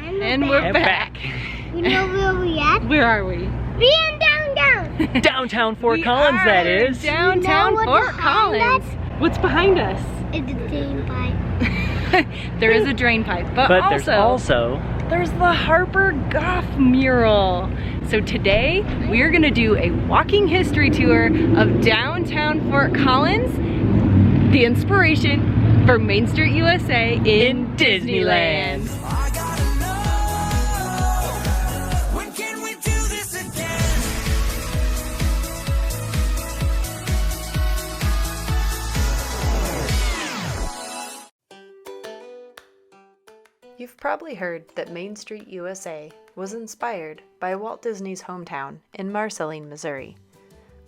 And we're back. You know where we at? Where are we? We in downtown. Downtown Fort Collins, that is. Downtown You know Fort what's behind Collins. What's behind us? It's a drain pipe. There is a drain pipe, but there's also there's the Harper Goff mural. So today we are gonna do a walking history tour of downtown Fort Collins, the inspiration for Main Street USA in Disneyland. You've probably heard that Main Street USA was inspired by Walt Disney's hometown in Marceline, Missouri.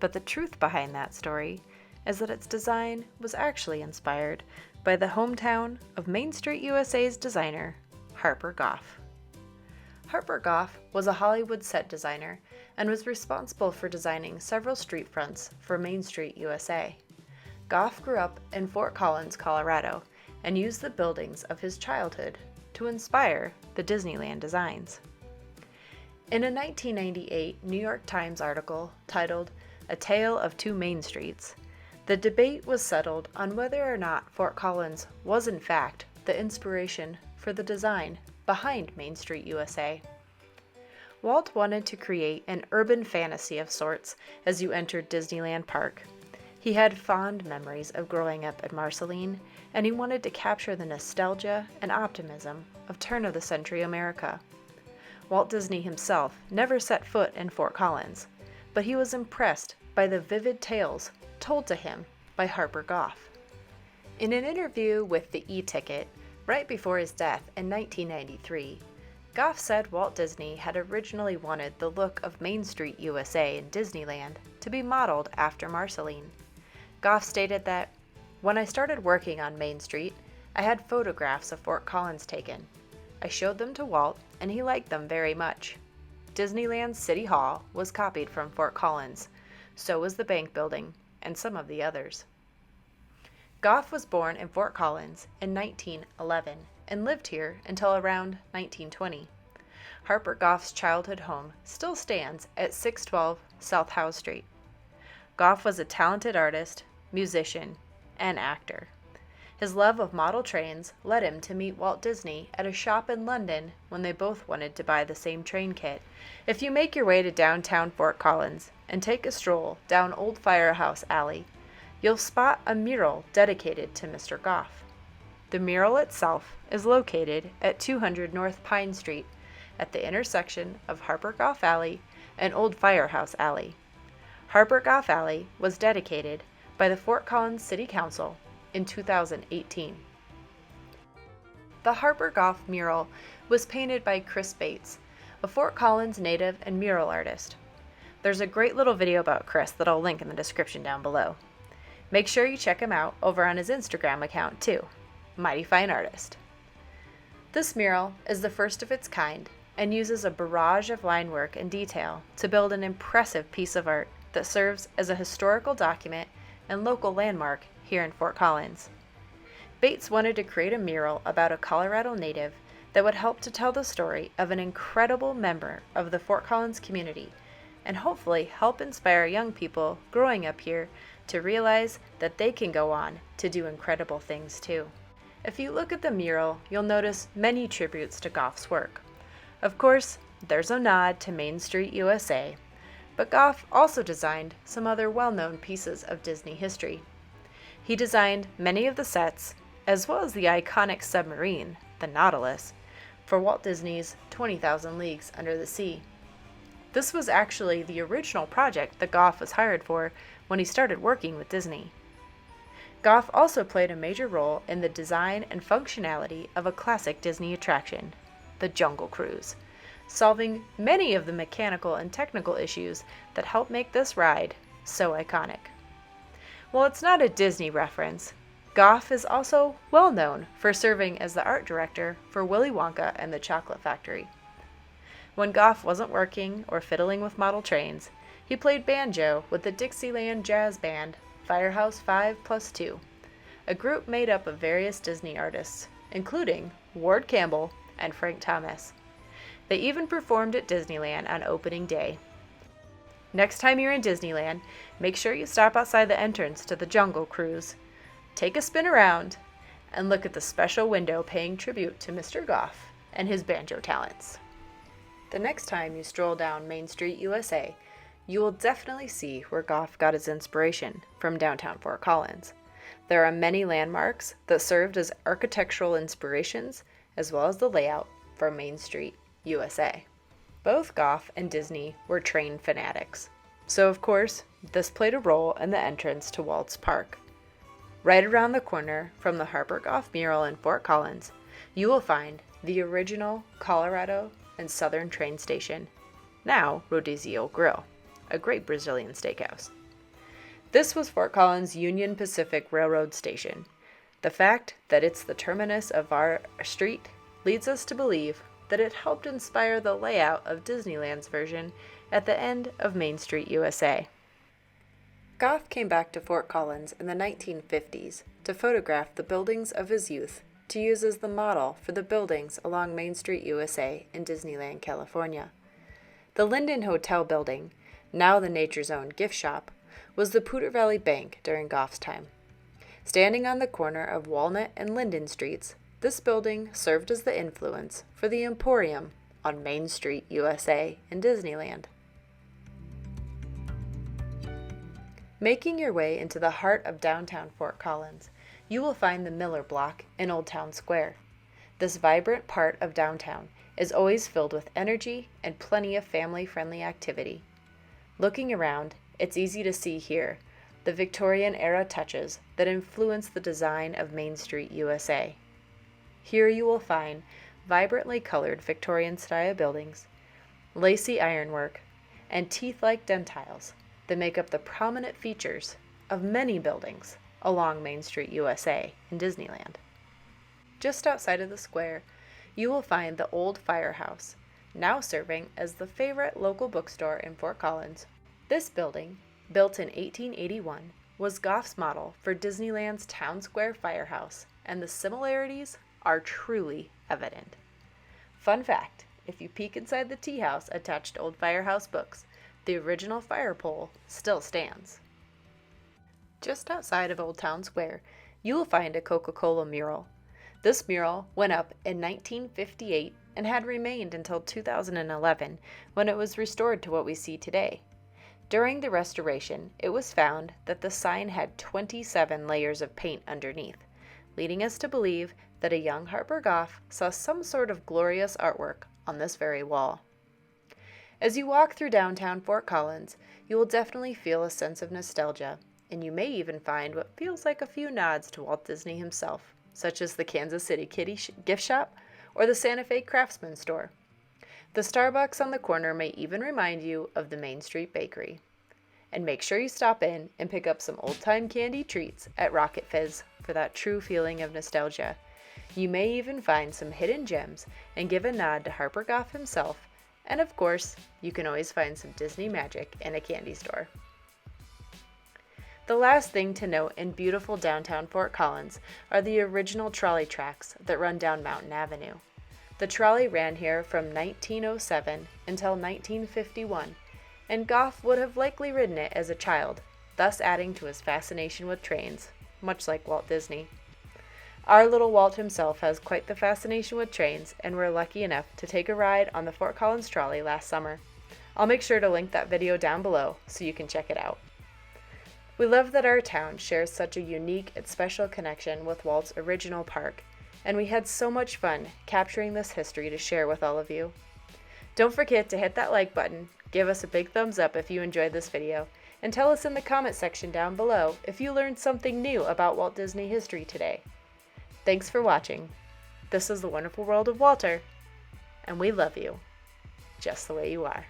But the truth behind that story is that its design was actually inspired by the hometown of Main Street USA's designer, Harper Goff. Harper Goff was a Hollywood set designer and was responsible for designing several street fronts for Main Street USA. Goff grew up in Fort Collins, Colorado, and used the buildings of his childhood to inspire the Disneyland designs. In a 1998 New York Times article titled "A Tale of Two Main Streets," the debate was settled on whether or not Fort Collins was in fact the inspiration for the design behind Main Street USA. Walt wanted to create an urban fantasy of sorts as you entered Disneyland Park. He had fond memories of growing up at Marceline, and he wanted to capture the nostalgia and optimism of turn-of-the-century America. Walt Disney himself never set foot in Fort Collins, but he was impressed by the vivid tales told to him by Harper Goff. In an interview with the E-Ticket right before his death in 1993, Goff said Walt Disney had originally wanted the look of Main Street USA in Disneyland to be modeled after Marceline. Goff stated that, "When I started working on Main Street, I had photographs of Fort Collins taken. I showed them to Walt, and he liked them very much. Disneyland's City Hall was copied from Fort Collins, so was the bank building, and some of the others." Goff was born in Fort Collins in 1911 and lived here until around 1920. Harper Goff's childhood home still stands at 612 South Howe Street. Goff was a talented artist, musician, and actor. His love of model trains led him to meet Walt Disney at a shop in London when they both wanted to buy the same train kit. If you make your way to downtown Fort Collins and take a stroll down Old Firehouse Alley, you'll spot a mural dedicated to Mr. Goff. The mural itself is located at 200 North Pine Street at the intersection of Harper Goff Alley and Old Firehouse Alley. Harper Goff Alley was dedicated by the Fort Collins City Council in 2018. The Harper Goff mural was painted by Chris Bates, a Fort Collins native and mural artist. There's a great little video about Chris that I'll link in the description down below. Make sure you check him out over on his Instagram account too. Mighty fine artist. This mural is the first of its kind and uses a barrage of line work and detail to build an impressive piece of art that serves as a historical document and local landmark here in Fort Collins. Bates wanted to create a mural about a Colorado native that would help to tell the story of an incredible member of the Fort Collins community and hopefully help inspire young people growing up here to realize that they can go on to do incredible things too. If you look at the mural, you'll notice many tributes to Goff's work. Of course, there's a nod to Main Street USA, but Goff also designed some other well-known pieces of Disney history. He designed many of the sets, as well as the iconic submarine, the Nautilus, for Walt Disney's 20,000 Leagues Under the Sea. This was actually the original project that Goff was hired for when he started working with Disney. Goff also played a major role in the design and functionality of a classic Disney attraction, the Jungle Cruise, solving many of the mechanical and technical issues that help make this ride so iconic. While it's not a Disney reference, Goff is also well known for serving as the art director for Willy Wonka and the Chocolate Factory. When Goff wasn't working or fiddling with model trains, he played banjo with the Dixieland jazz band Firehouse 5+2, a group made up of various Disney artists, including Ward Campbell and Frank Thomas. They even performed at Disneyland on opening day. Next time you're in Disneyland, make sure you stop outside the entrance to the Jungle Cruise. Take a spin around and look at the special window paying tribute to Mr. Goff and his banjo talents. The next time you stroll down Main Street, USA, you will definitely see where Goff got his inspiration from downtown Fort Collins. There are many landmarks that served as architectural inspirations, as well as the layout for Main Street, USA. Both Goff and Disney were train fanatics, so of course, this played a role in the entrance to Walt's Park. Right around the corner from the Harper Goff mural in Fort Collins, you will find the original Colorado and Southern train station, now Rodizio Grill, a great Brazilian steakhouse. This was Fort Collins' Union Pacific Railroad station. The fact that it's the terminus of our street leads us to believe that it helped inspire the layout of Disneyland's version at the end of Main Street, USA. Goff came back to Fort Collins in the 1950s to photograph the buildings of his youth to use as the model for the buildings along Main Street, USA in Disneyland, California. The Linden Hotel building, now the Nature Zone gift shop, was the Poudre Valley Bank during Goff's time. Standing on the corner of Walnut and Linden Streets, this building served as the influence for the Emporium on Main Street, USA in Disneyland. Making your way into the heart of downtown Fort Collins, you will find the Miller Block in Old Town Square. This vibrant part of downtown is always filled with energy and plenty of family-friendly activity. Looking around, it's easy to see here the Victorian-era touches that influenced the design of Main Street, USA. Here you will find vibrantly colored Victorian-style buildings, lacy ironwork, and teeth-like dentiles that make up the prominent features of many buildings along Main Street, USA in Disneyland. Just outside of the square, you will find the old Firehouse, now serving as the favorite local bookstore in Fort Collins. This building, built in 1881, was Goff's model for Disneyland's Town Square Firehouse, and the similarities are truly evident. Fun fact, if you peek inside the tea house attached to old Firehouse books, the original fire pole still stands. Just outside of Old Town Square, you will find a Coca-Cola mural. This mural went up in 1958 and had remained until 2011 when it was restored to what we see today. During the restoration, it was found that the sign had 27 layers of paint underneath, leading us to believe that a young Harper Goff saw some sort of glorious artwork on this very wall. As you walk through downtown Fort Collins, you will definitely feel a sense of nostalgia, and you may even find what feels like a few nods to Walt Disney himself, such as the Kansas City Kitty gift shop or the Santa Fe Craftsman store. The Starbucks on the corner may even remind you of the Main Street Bakery. And make sure you stop in and pick up some old-time candy treats at Rocket Fizz for that true feeling of nostalgia. You may even find some hidden gems and give a nod to Harper Goff himself, and of course, you can always find some Disney magic in a candy store. The last thing to note in beautiful downtown Fort Collins are the original trolley tracks that run down Mountain Avenue. The trolley ran here from 1907 until 1951, and Goff would have likely ridden it as a child, thus adding to his fascination with trains, much like Walt Disney. Our little Walt himself has quite the fascination with trains, and we're lucky enough to take a ride on the Fort Collins trolley last summer. I'll make sure to link that video down below so you can check it out. We love that our town shares such a unique and special connection with Walt's original park, and we had so much fun capturing this history to share with all of you. Don't forget to hit that like button, give us a big thumbs up if you enjoyed this video, and tell us in the comment section down below if you learned something new about Walt Disney history today. Thanks for watching. This is the Wonderful World of Walter, and we love you just the way you are.